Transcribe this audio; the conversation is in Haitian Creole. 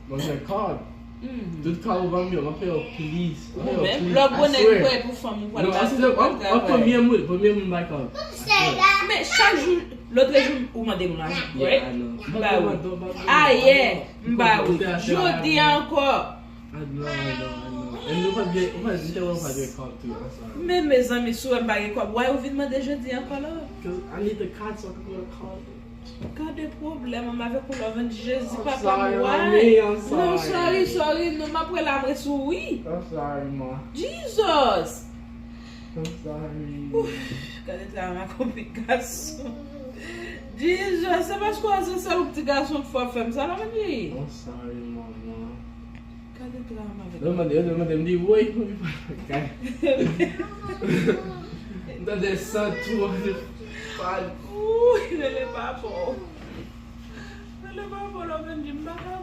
Mwen se kard. Tout kard ou ban mi yo, mwen pe yo polis. Lò bonè kwe pou fam ou Non, ase lè, an pwemye moun bay kard. Men, chak jou, l'otre jou ou mande moun ajan, right? Mba ou. Ah, yeah, mba ou. Jodi anko. En nou pa biye, ou pa zite wè ou pa biye kard tou, an sa. Men, me zanmi sou mba ge kwa, why ou vin mande jodi anko la? Because I need the card so I can go to college. Ka de problem, an mave pou loven di Jezi, papa sorry, why? mommy, I'm sorry. No, sorry, nou ma pou la mre sou, oui. I'm sorry, ma. Jesus! I'm sorry. Kade tra ma komplikasyon. Jesus, se pas kwa se sa ou pti gason fwa fem, sa la mani? I'm sorry, mama. Kade tra ma vek. Don't let them di, wait, okay. That is so too bad. Lele pa po. Lele pa po, loven di mbaka.